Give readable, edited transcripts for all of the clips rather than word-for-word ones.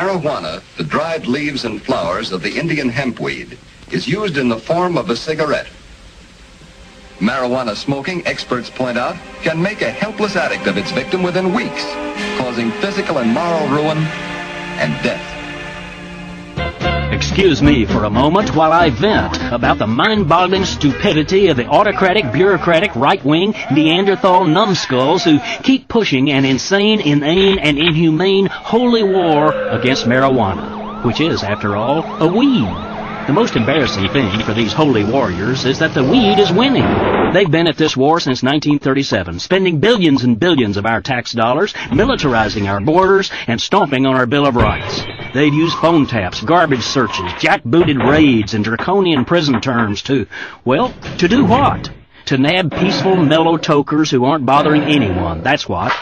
Marijuana, the dried leaves and flowers of the Indian hempweed, is used in the form of a cigarette. Marijuana smoking, experts point out, can make a helpless addict of its victim within weeks, causing physical and moral ruin and death. Excuse me for a moment while I vent about the mind-boggling stupidity of the autocratic, bureaucratic, right-wing, Neanderthal numbskulls who keep pushing an insane, inane, and inhumane holy war against marijuana, which is, after all, a weed. The most embarrassing thing for these holy warriors is that the weed is winning. They've been at this war since 1937, spending billions and billions of our tax dollars, militarizing our borders, and stomping on our Bill of Rights. They've used phone taps, garbage searches, jackbooted raids, and draconian prison terms to do what? To nab peaceful, mellow tokers who aren't bothering anyone, that's what.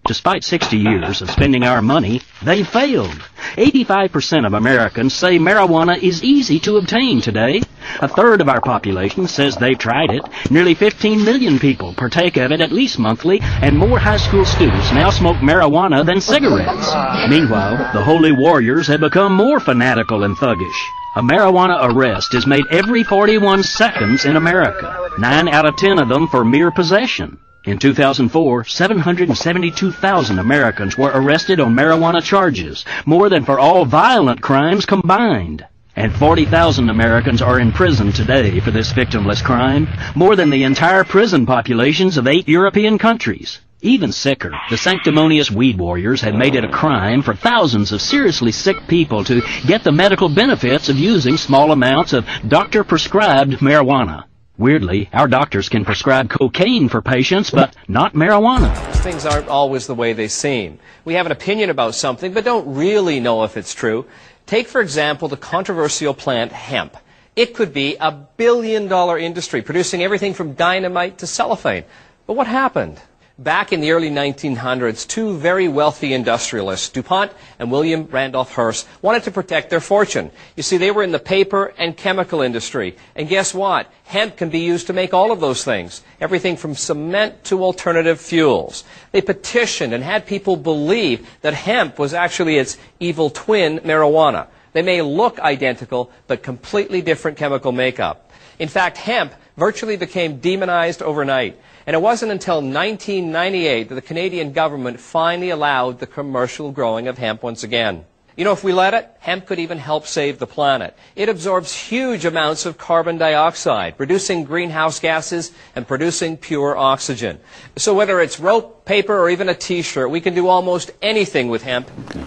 Despite 60 years of spending our money, they failed. 85% of Americans say marijuana is easy to obtain today. A third of our population says they've tried it. Nearly 15 million people partake of it at least monthly, and more high school students now smoke marijuana than cigarettes. Meanwhile, the holy warriors have become more fanatical and thuggish. A marijuana arrest is made every 41 seconds in America, 9 out of 10 of them for mere possession. In 2004, 772,000 Americans were arrested on marijuana charges, more than for all violent crimes combined. And 40,000 Americans are in prison today for this victimless crime, more than the entire prison populations of 8 European countries. Even sicker, the sanctimonious weed warriors have made it a crime for thousands of seriously sick people to get the medical benefits of using small amounts of doctor-prescribed marijuana. Weirdly, our doctors can prescribe cocaine for patients, but not marijuana. Things aren't always the way they seem. We have an opinion about something, but don't really know if it's true. Take, for example, the controversial plant hemp. It could be a billion-dollar industry, producing everything from dynamite to cellophane. But what happened? Back in the early 1900s, 2 very wealthy industrialists, DuPont and William Randolph Hearst, wanted to protect their fortune. You see, they were in the paper and chemical industry. And guess what? Hemp can be used to make all of those things, everything from cement to alternative fuels. They petitioned and had people believe that hemp was actually its evil twin, marijuana. They may look identical, but completely different chemical makeup. In fact, hemp virtually became demonized overnight. And it wasn't until 1998 that the Canadian government finally allowed the commercial growing of hemp once again. You know, if we let it, hemp could even help save the planet. It absorbs huge amounts of carbon dioxide, reducing greenhouse gases and producing pure oxygen. So whether it's rope, paper, or even a T-shirt, we can do almost anything with hemp. Okay.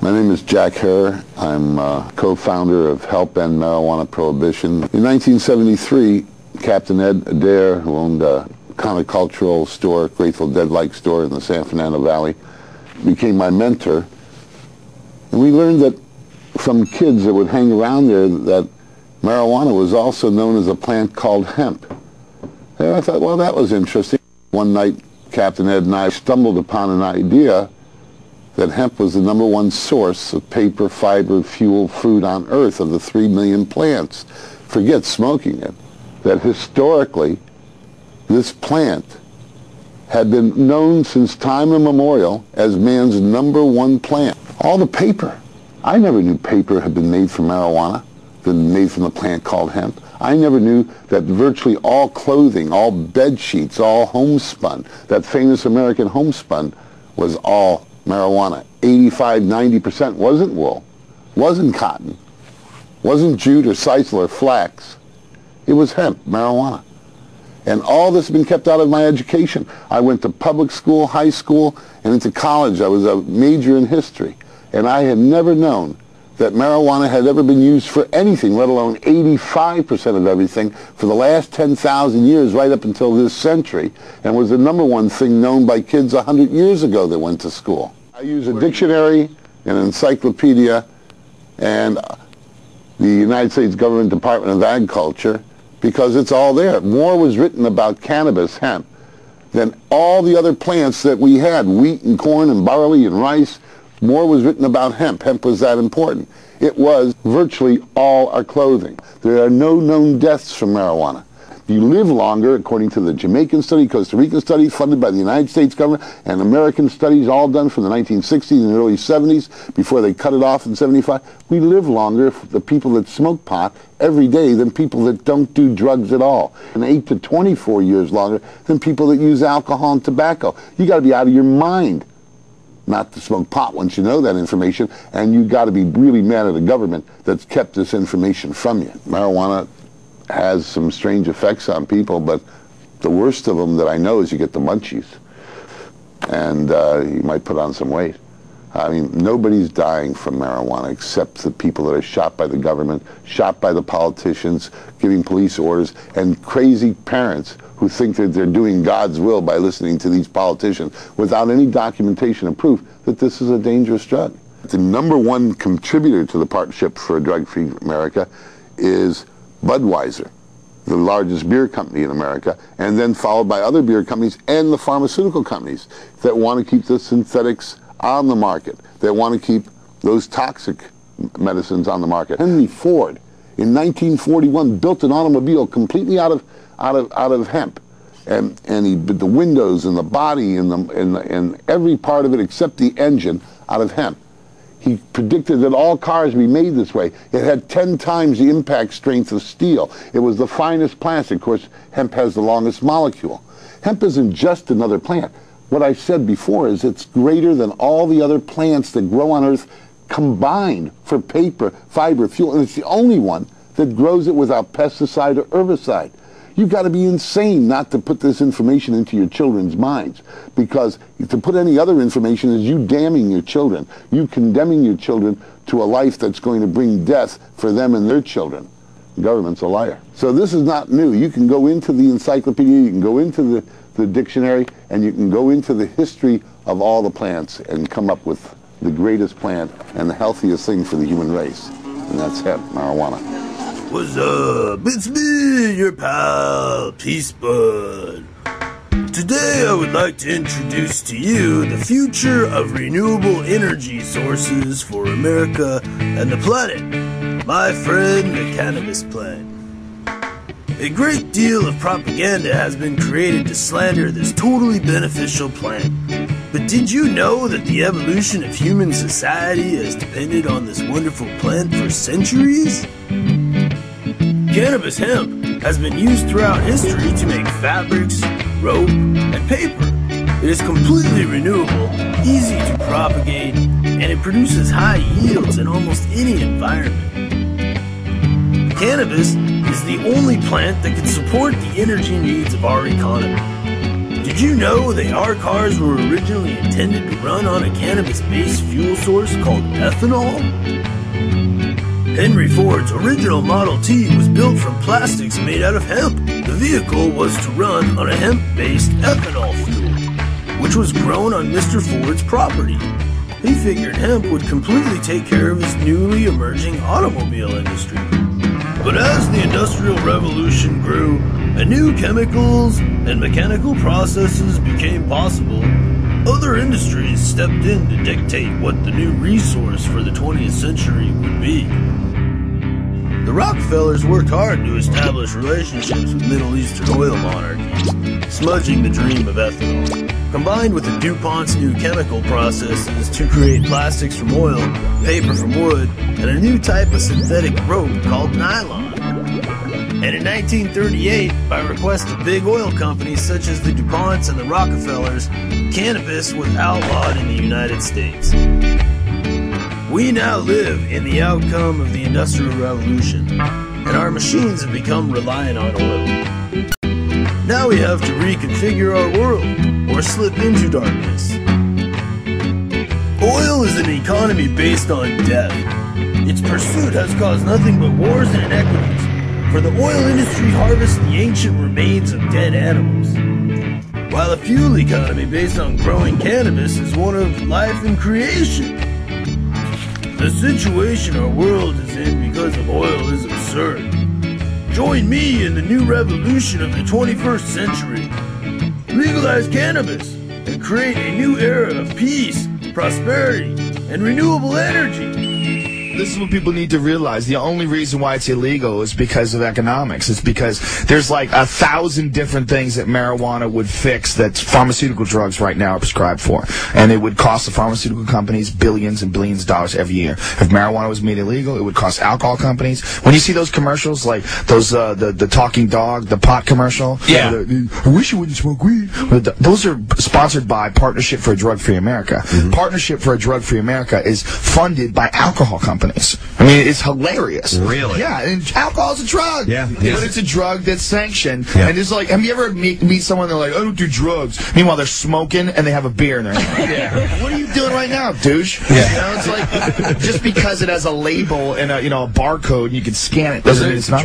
My name is Jack Herr. I'm co-founder of Help End Marijuana Prohibition. In 1973, Captain Ed Adair, who owned a countercultural store, Grateful Dead-like store in the San Fernando Valley, became my mentor. And we learned that from kids that would hang around there that marijuana was also known as a plant called hemp. And I thought, well, that was interesting. One night, Captain Ed and I stumbled upon an idea that hemp was the #1 source of paper, fiber, fuel, food on Earth of the 3 million plants. Forget smoking it. That historically, this plant had been known since time immemorial as man's #1 plant. All the paper. I never knew paper had been made from marijuana, been made from the plant called hemp. I never knew that virtually all clothing, all bed sheets, all homespun, that famous American homespun was all marijuana. 85–90% wasn't wool, wasn't cotton, wasn't jute or sisal or flax. It was hemp, marijuana. And all this has been kept out of my education. I went to public school, high school, and into college. I was a major in history. And I had never known that marijuana had ever been used for anything, let alone 85% of everything, for the last 10,000 years, right up until this century, and was the #1 thing known by kids 100 years ago that went to school. I use a dictionary, an encyclopedia, and the United States Government Department of Agriculture, because it's all there. More was written about cannabis, hemp, than all the other plants that we had, wheat and corn and barley and rice. More was written about hemp. Hemp was that important. It was virtually all our clothing. There are no known deaths from marijuana. You live longer, according to the Jamaican study, Costa Rican study, funded by the United States government, and American studies, all done from the 1960s and early 70s, before they cut it off in 75. We live longer, the people that smoke pot, every day than people that don't do drugs at all. And 8 to 24 years longer than people that use alcohol and tobacco. You got to be out of your mind not to smoke pot once you know that information, and you got to be really mad at the government that's kept this information from you. Marijuana has some strange effects on people, but the worst of them that I know is you get the munchies, and you might put on some weight. I mean, nobody's dying from marijuana except the people that are shot by the government, shot by the politicians, giving police orders, and crazy parents who think that they're doing God's will by listening to these politicians without any documentation and proof that this is a dangerous drug. The #1 contributor to the Partnership for a Drug-Free America is Budweiser, the largest beer company in America, and then followed by other beer companies and the pharmaceutical companies that want to keep the synthetics on the market. They want to keep those toxic medicines on the market. Henry Ford, in 1941, built an automobile completely out of hemp, and the windows and the body and every part of it except the engine out of hemp. He predicted that all cars be made this way. It had 10 times the impact strength of steel. It was the finest plastic. Of course, hemp has the longest molecule. Hemp isn't just another plant. What I said before is it's greater than all the other plants that grow on Earth combined for paper, fiber, fuel, and it's the only one that grows it without pesticide or herbicide. You've got to be insane not to put this information into your children's minds, because to put any other information is you damning your children, you condemning your children to a life that's going to bring death for them and their children. The government's a liar. So this is not new. You can go into the encyclopedia, you can go into the dictionary, and you can go into the history of all the plants and come up with the greatest plant and the healthiest thing for the human race, and that's hemp, marijuana. What's up? It's me, your pal, Peace Bud. Today I would like to introduce to you the future of renewable energy sources for America and the planet. My friend, the cannabis plant. A great deal of propaganda has been created to slander this totally beneficial plant. But did you know that the evolution of human society has depended on this wonderful plant for centuries? Cannabis hemp has been used throughout history to make fabrics, rope, and paper. It is completely renewable, easy to propagate, and it produces high yields in almost any environment. Cannabis is the only plant that can support the energy needs of our economy. Did you know that our cars were originally intended to run on a cannabis-based fuel source called ethanol? Henry Ford's original Model T was built from plastics made out of hemp. The vehicle was to run on a hemp-based ethanol fuel, which was grown on Mr. Ford's property. He figured hemp would completely take care of his newly emerging automobile industry. But as the Industrial Revolution grew, and new chemicals and mechanical processes became possible, other industries stepped in to dictate what the new resource for the 20th century would be. The Rockefellers worked hard to establish relationships with Middle Eastern oil monarchies, smudging the dream of ethanol. Combined with the DuPont's new chemical processes to create plastics from oil, paper from wood, and a new type of synthetic rope called nylon. And in 1938, by request of big oil companies such as the DuPonts and the Rockefellers, cannabis was outlawed in the United States. We now live in the outcome of the Industrial Revolution, and our machines have become reliant on oil. Now we have to reconfigure our world, or slip into darkness. Oil is an economy based on death. Its pursuit has caused nothing but wars and inequities, for the oil industry harvests the ancient remains of dead animals, while a fuel economy based on growing cannabis is one of life and creation. The situation our world is in because of oil is absurd. Join me in the new revolution of the 21st century. Legalize cannabis and create a new era of peace, prosperity, and renewable energy. This is what people need to realize. The only reason why it's illegal is because of economics. It's because there's like 1,000 different things that marijuana would fix that pharmaceutical drugs right now are prescribed for. And it would cost the pharmaceutical companies billions and billions of dollars every year. If marijuana was made illegal, it would cost alcohol companies. When you see those commercials, like those, the talking dog, the pot commercial. Yeah. I wish you wouldn't smoke weed. Those are sponsored by Partnership for a Drug-Free America. Partnership for a Drug-Free America is funded by alcohol companies. I mean, it's hilarious. Really? Yeah, and alcohol's a drug. Yeah. But it's a drug that's sanctioned. Yeah. And it's like, have you ever meet someone they're like, I don't do drugs. Meanwhile, they're smoking and they have a beer in their hand. Yeah. What are you doing right now, douche? Yeah. You know, it's like, just because it has a label and a barcode and you can scan it doesn't mean it's not